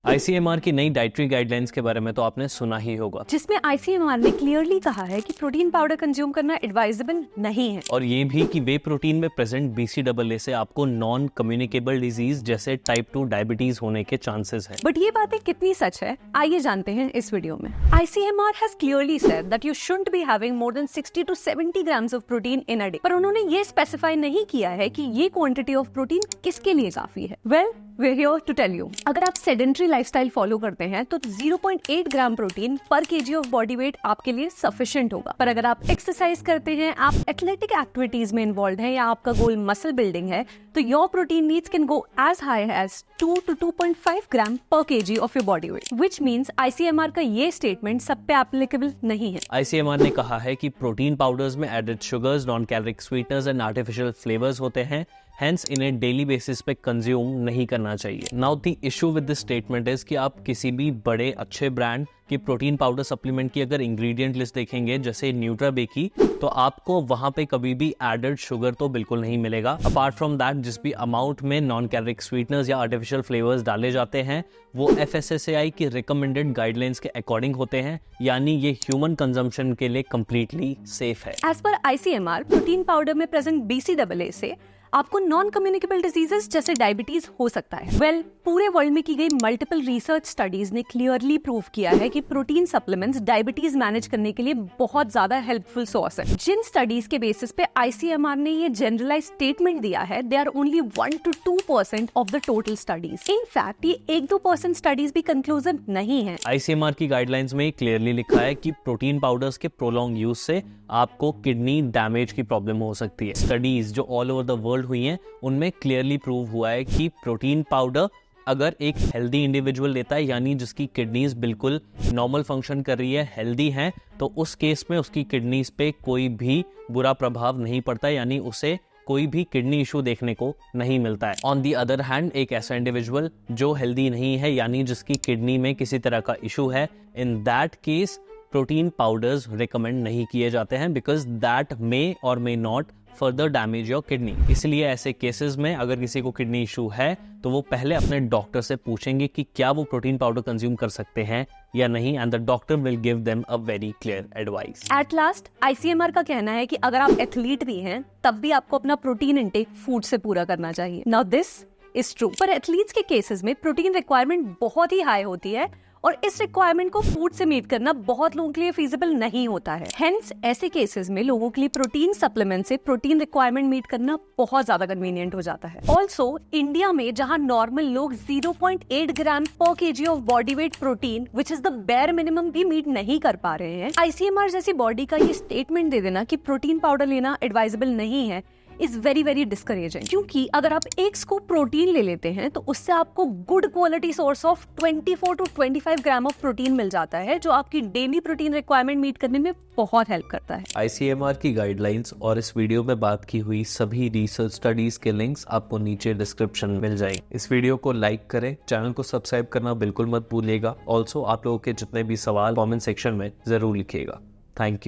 ICMR की नई dietary guidelines के बारे में तो आपने सुना ही होगा, जिसमें आईसीएमआर ने क्लियरली कहा है कि प्रोटीन पाउडर कंज्यूम करना एडवाइजेबल नहीं है, और ये भी कि वे प्रोटीन में प्रेजेंट BCAA से आपको नॉन कम्युनिकेबल डिजीज जैसे टाइप 2 डायबिटीज होने के चांसेस हैं। बट ये बातें कितनी सच है, आइए जानते हैं इस वीडियो में। ICMR has clearly said that you shouldn't be having more than 60 to 70 grams of protein in a day, पर उन्होंने ये स्पेसिफाई नहीं किया है कि ये क्वांटिटी ऑफ प्रोटीन किसके लिए काफी है। Well, we're here to tell you, अगर आप सेडेंट्री लाइफस्टाइल फॉलो करते हैं तो 0.8 ग्राम प्रोटीन पर केजी ऑफ बॉडी वेट आपके लिए सफिशिएंट होगा। पर अगर आप एक्सरसाइज करते हैं, आप एथलेटिक एक्टिविटीज में इन्वॉल्व हैं या आपका गोल मसल बिल्डिंग है, तो your protein needs can go as high as 2 to 2.5 gram per KG of your body weight, which means ICMR का ये स्टेटमेंट सब पे एप्लीकेबल नहीं है। आईसीएमआर ने कहा है कि प्रोटीन पाउडर्स में added sugars, non caloric sweeteners and artificial flavours होते हैं, हेंस इन्हें डेली बेसिस पे कंज्यूम नहीं करना चाहिए। Now the issue with this statement is कि आप किसी भी बड़े अच्छे ब्रांड की प्रोटीन पाउडर सप्लीमेंट की अगर इंग्रेडिएंट लिस्ट देखेंगे, जैसे न्यूट्राबेकी, तो आपको वहां पे कभी भी एडेड शुगर तो बिल्कुल नहीं मिलेगा। अपार्ट फ्रॉम दैट, जिस भी अमाउंट में नॉन कैलोरिक स्वीटनर्स या आर्टिफिशियल फ्लेवर्स डाले जाते हैं वो FSSAI की रिकमेंडेड गाइडलाइंस के अकॉर्डिंग होते हैं, यानी ये ह्यूमन कंजम्पशन के लिए कंप्लीटली सेफ है। As per ICMR, protein powder में प्रेजेंट BCAA से आपको नॉन कम्युनिकेबल डिजीजेस जैसे डायबिटीज हो सकता है। वेल, पूरे वर्ल्ड में की गई मल्टीपल रिसर्च स्टडीज ने क्लियरली प्रूव किया है कि प्रोटीन सप्लीमेंट्स डायबिटीज मैनेज करने के लिए बहुत ज्यादा हेल्पफुल सोर्स है। जिन स्टडीज के बेसिस पे आईसीएमआर ने ये जनरलाइज स्टेटमेंट दिया है, they are only 1 to 2% of the total studies. In fact ये 1-2% स्टडीज भी कंक्लूसिव नहीं है। आईसीएमआर की गाइडलाइंस में क्लियरली लिखा है कि प्रोटीन पाउडर्स के प्रोलॉन्ग यूज से आपको किडनी डैमेज की प्रॉब्लम हो सकती है। स्टडीज जो ऑल ओवर द वर्ल्ड हुई हैं, उनमें क्लियरली प्रूव हुआ है कि प्रोटीन पाउडर अगर एक हेल्दी इंडिविजुअल लेता है, यानी जिसकी किडनीज बिल्कुल नॉर्मल फंक्शन कर रही है, हेल्दी हैं, तो उस केस में उसकी किडनीज पे कोई भी बुरा प्रभाव नहीं पड़ता, यानी उसे कोई भी किडनी इशू देखने को नहीं मिलता है। ऑन दी अदर हैंड, एक ऐसा इंडिविजुअल जो हेल्दी नहीं है, यानी जिसकी किडनी में किसी तरह का इशू है, in that case protein powders recommend नहीं किए जाते हैं, बिकॉज दैट मे और may not further damage your kidney. इसलिए ऐसे केसेस में अगर किसी को किडनी इशू है तो वो पहले अपने डॉक्टर से पूछेंगे कि क्या वो प्रोटीन पाउडर कंज्यूम कर सकते हैं या नहीं, and the doctor will give them a very clear advice. At last, ICMR का कहना है कि अगर आप एथलीट भी हैं तब भी आपको अपना प्रोटीन इंटेक फूड से पूरा करना चाहिए। नाउ दिस इज ट्रू, पर एथलीट्स के केसेस में प्रोटीन रिक्वायरमेंट बहुत ही हाई होती है और इस रिक्वायरमेंट को फूड से मीट करना बहुत लोगों के लिए फीजिबल नहीं होता है। हेंस ऐसे केसेस में लोगों के लिए प्रोटीन सप्लीमेंट से प्रोटीन रिक्वायरमेंट मीट करना बहुत ज्यादा कन्वीनियंट हो जाता है। ऑल्सो इंडिया में जहां नॉर्मल लोग 0.8 ग्राम per KG of body weight protein, which is the bare minimum, भी मीट नहीं कर पा रहे हैं, आईसीएमआर जैसी बॉडी का ये स्टेटमेंट दे देना कि प्रोटीन पाउडर लेना एडवाइजेबल नहीं है इज वेरी वेरी डिस्करेजिंग। क्योंकि अगर आप एक स्कूप प्रोटीन ले लेते हैं तो उससे आपको good quality source of 24 to 25 gram of protein मिल जाता है, जो आपकी डेली प्रोटीन रिक्वायरमेंट मीट करने में बहुत हेल्प करता है। आईसीएमआर की गाइडलाइंस और इस वीडियो में बात की हुई सभी रिसर्च स्टडीज के लिंक्स आपको नीचे डिस्क्रिप्शन में मिल जाएंगे। इस वीडियो को लाइक करें, चैनल को सब्सक्राइब करना बिल्कुल मत भूलिएगा। ऑल्सो आप लोगों के जितने भी सवाल कमेंट सेक्शन में जरूर लिखिएगा। Thank you.